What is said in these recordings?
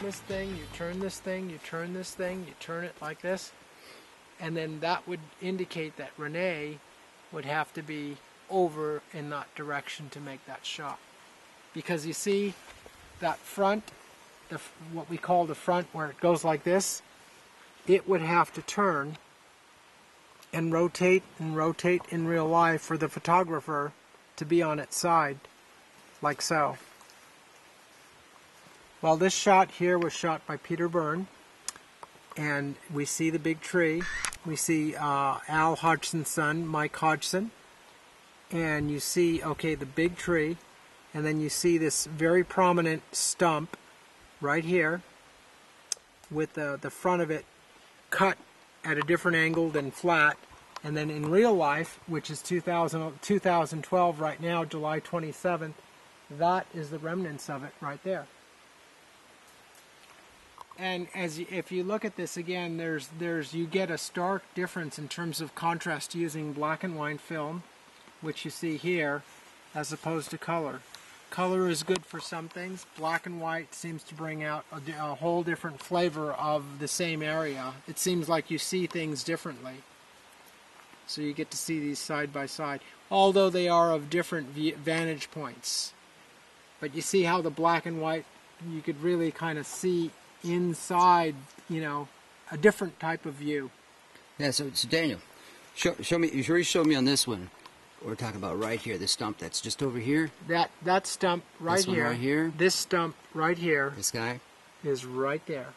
this thing, you turn this thing, you turn this thing, you turn it like this, and then that would indicate that Renee would have to be over in that direction to make that shot. Because you see that front, what we call the front where it goes like this, it would have to turn and rotate in real life for the photographer to be on its side, like so. Well, this shot here was shot by Peter Byrne, and we see the big tree. We see Al Hodgson's son, Mike Hodgson, and you see, okay, the big tree, and then you see this very prominent stump right here with the front of it cut at a different angle than flat. And then in real life, which is 2012 right now, July 27th, that is the remnants of it right there. And if you look at this again, you get a stark difference in terms of contrast using black and white film, which you see here, as opposed to color. Color is good for some things. Black and white seems to bring out a whole different flavor of the same area. It seems like you see things differently. So you get to see these side by side, although they are of different vantage points. But you see how the black and white, you could really kind of see inside, you know, a different type of view. Yeah, so Daniel, show me, you already showed me on this one. We're talking about right here, this stump that's just over here. That stump right this here. One right here. This stump right here. This guy is right there.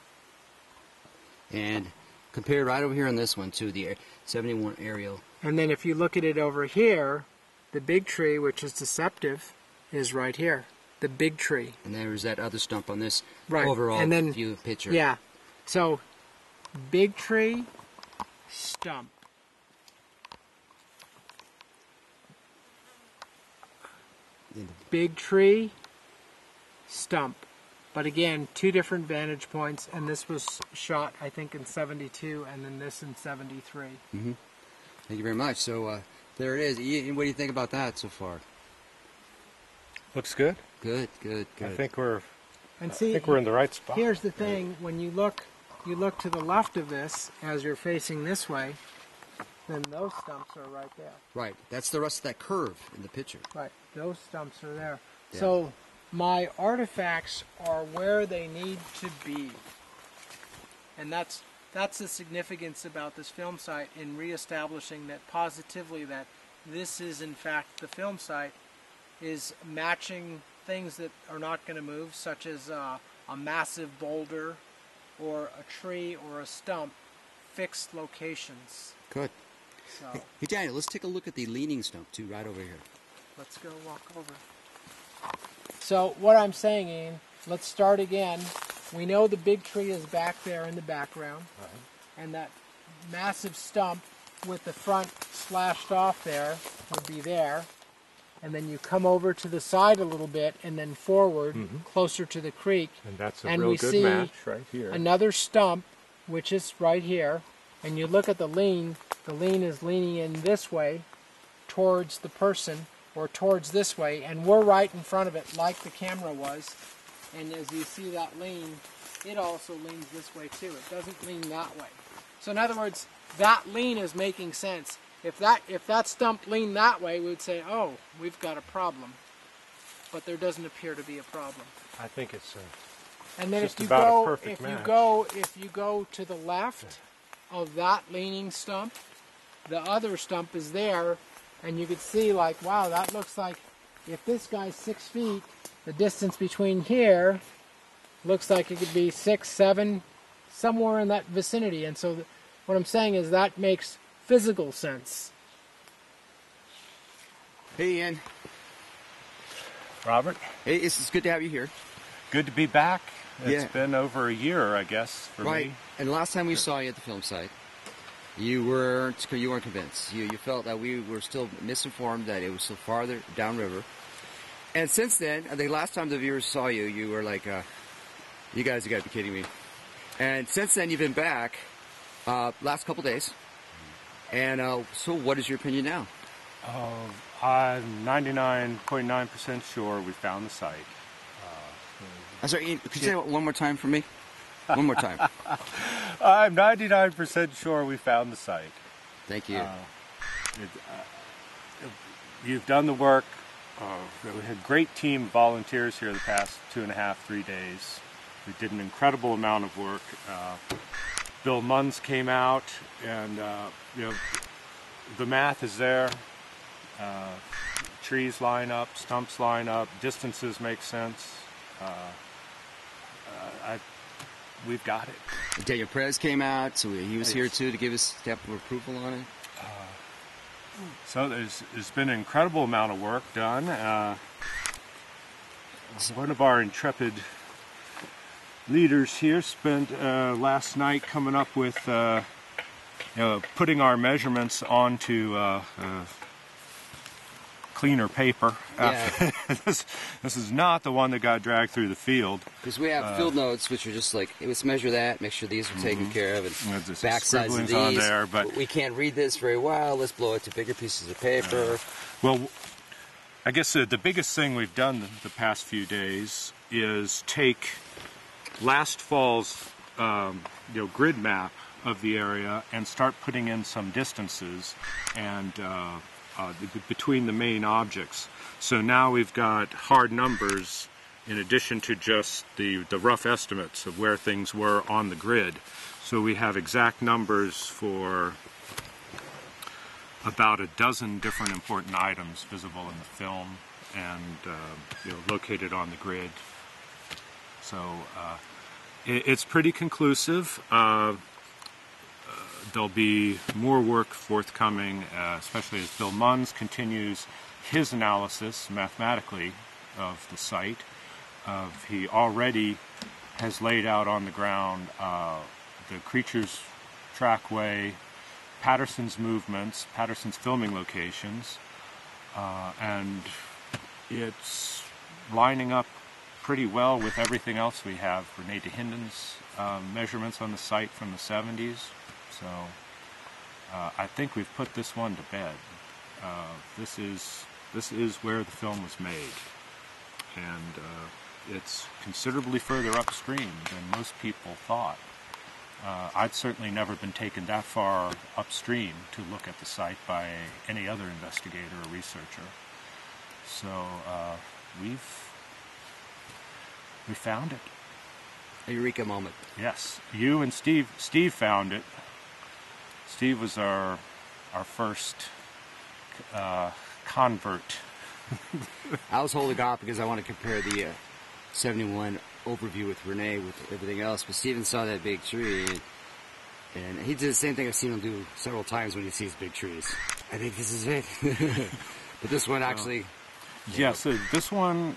And compare right over here on this one to the 71 aerial. And then if you look at it over here, the big tree, which is deceptive, is right here. The big tree. And there's that other stump on this right. overall and then, view picture. Yeah. So, big tree, stump. Big tree, stump. But again, two different vantage points, and this was shot, I think, in 72, and then this in 73. Mm-hmm. Thank you very much. So there it is. What do you think about that so far? Looks good. Good. I think we're in the right spot. Here's the thing: when you look to the left of this as you're facing this way, then those stumps are right there. Right. That's the rest of that curve in the picture. Right. Those stumps are there. Yeah. So my artifacts are where they need to be, and that's the significance about this film site in reestablishing that positively that this is in fact the film site, is matching things that are not going to move, such as a massive boulder or a tree or a stump, fixed locations. Good. So, hey Daniel, let's take a look at the leaning stump too, right over here. Let's go walk over. So what I'm saying, Ian, let's start again. We know the big tree is back there in the background, right. And that massive stump with the front slashed off there would be there. And then you come over to the side a little bit and then forward, closer to the creek. And that's a real good match right here. Another stump, which is right here. And you look at the lean is leaning in this way towards the person, or towards this way, and we're right in front of it like the camera was. And as you see that lean, it also leans this way too. It doesn't lean that way. So in other words, that lean is making sense. If that stump leaned that way, we would say, oh, we've got a problem. But there doesn't appear to be a problem. I think it's and then just about a perfect match. If you go to the left of that leaning stump, the other stump is there, and you could see like, wow, that looks like, if this guy's 6 feet, the distance between here looks like it could be 6, 7, somewhere in that vicinity. And so what I'm saying is that makes physical sense. Hey, Ian. Robert. Hey, it's good to have you here. Good to be back. It's been over a year, I guess, for me. Right. And last time we saw you at the film site, you weren't convinced. You felt that we were still misinformed, that it was still farther downriver. And since then, the last time the viewers saw you, you were like, you guys have got to be kidding me. And since then, you've been back last couple days. And so what is your opinion now? I'm 99.9% sure we found the site. I'm sorry, Ian, could you say that one more time for me? One more time. I'm 99% sure we found the site. Thank you. You've done the work. We had a great team of volunteers here the past 2.5, 3 days. We did an incredible amount of work. Bill Munns came out, and the math is there. Trees line up, stumps line up, distances make sense. We've got it. Daniel Perez came out, so he was here too to give us stamp of approval on it. So there's been an incredible amount of work done. One of our intrepid leaders here spent last night coming up with putting our measurements onto cleaner paper. Yeah. This is not the one that got dragged through the field. Because we have field notes, which are just like, let's measure that, make sure these are taken care of, and back sides of these. On there, but we can't read this very well. Let's blow it to bigger pieces of paper. Well, I guess the biggest thing we've done the past few days is take last fall's grid map of the area and start putting in some distances and between the main objects. So now we've got hard numbers in addition to just the rough estimates of where things were on the grid. So we have exact numbers for about a dozen different important items visible in the film and located on the grid. So it's pretty conclusive. There'll be more work forthcoming, especially as Bill Munns continues his analysis mathematically of the site. He already has laid out on the ground the creature's trackway, Patterson's movements, Patterson's filming locations, and it's lining up pretty well with everything else we have. Renee DeHinden's measurements on the site from the 70s. So I think we've put this one to bed. This is where the film was made, and it's considerably further upstream than most people thought. I'd certainly never been taken that far upstream to look at the site by any other investigator or researcher. So we found it. A eureka moment. Yes, you and Steve found it. Steve was our first convert. I was holding off because I want to compare the 71 overview with Renee with everything else, but Steven saw that big tree, and he did the same thing I've seen him do several times when he sees big trees. I think this is it. But this one actually... Yeah, so this one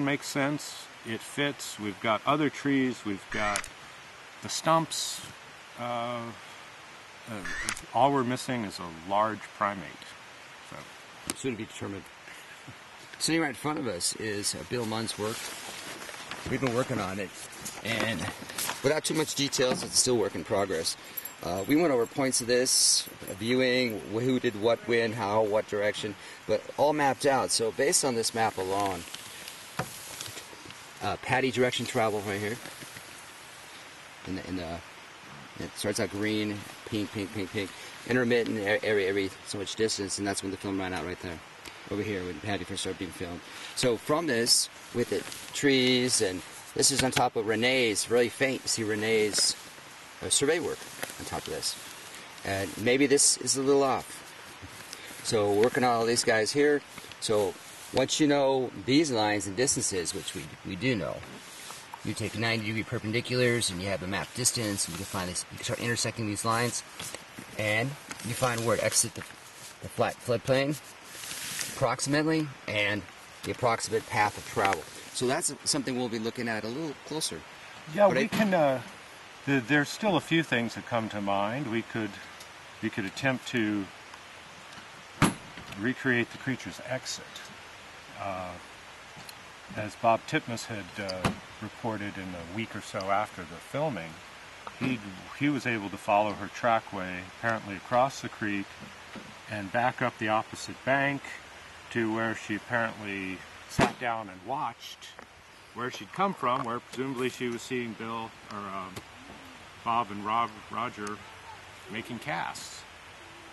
makes sense. It fits. We've got other trees. We've got the stumps. All we're missing is a large primate. So. Soon to be determined. Sitting right in front of us is Bill Munns' work. We've been working on it, and without too much details, it's still work in progress. We went over points of this, viewing, who did what, when, how, what direction, but all mapped out. So based on this map alone, patty direction travel right here. It starts out green, pink, pink, pink, pink. Intermittent every so much distance, and that's when the film ran out right there. Over here when Patty first started being filmed. So from this, with the trees, and this is on top of Renee's, really faint. You see Renee's survey work on top of this. And maybe this is a little off. So working on all these guys here. So once you know these lines and distances, which we do know, you take 90-degree perpendiculars and you have a map distance, and you can find this, you can start intersecting these lines, and you find where to exit the flat floodplain approximately, and the approximate path of travel. So that's something we'll be looking at a little closer. Yeah, but we can. There's still a few things that come to mind. We could attempt to recreate the creature's exit. As Bob Titmus had reported in a week or so after the filming, he was able to follow her trackway apparently across the creek and back up the opposite bank to where she apparently sat down and watched where she'd come from, where presumably she was seeing Bill or Bob and Roger making casts.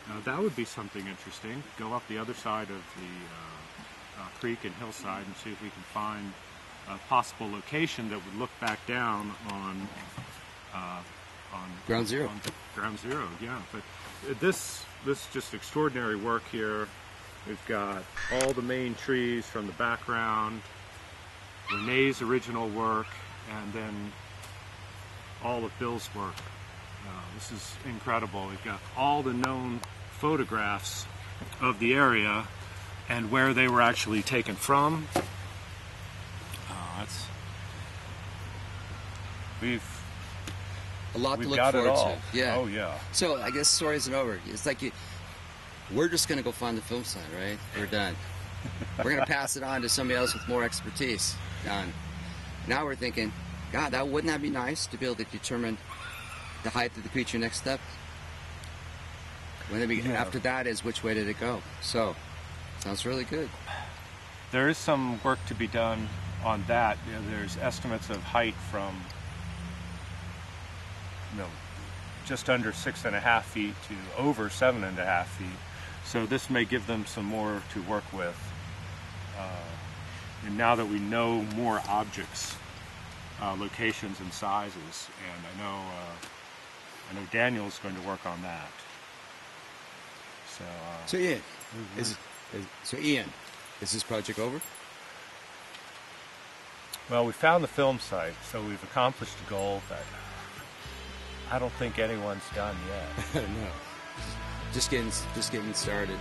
Now that would be something interesting. Go up the other side of the creek and hillside and see if we can find a possible location that would look back down on Ground Zero. On Ground Zero, yeah. But this just extraordinary work here. We've got all the main trees from the background, Renee's original work, and then all of Bill's work. This is incredible. We've got all the known photographs of the area and where they were actually taken from. We've A lot to look got it forward all. to. Yeah. Oh yeah. So I guess the story isn't over. It's like we're just going to go find the film site, right? We're done. We're going to pass it on to somebody else with more expertise. Done. Now we're thinking, God, wouldn't that be nice to be able to determine the height of the creature next step? After that is which way did it go? So, sounds really good. There is some work to be done on that. There's estimates of height from just under 6.5 feet to over 7.5 feet. So this may give them some more to work with. And now that we know more objects, locations and sizes, and I know Daniel's going to work on that. So Ian, is this project over? Well, we found the film site, so we've accomplished a goal that I don't think anyone's done yet. No, just getting started.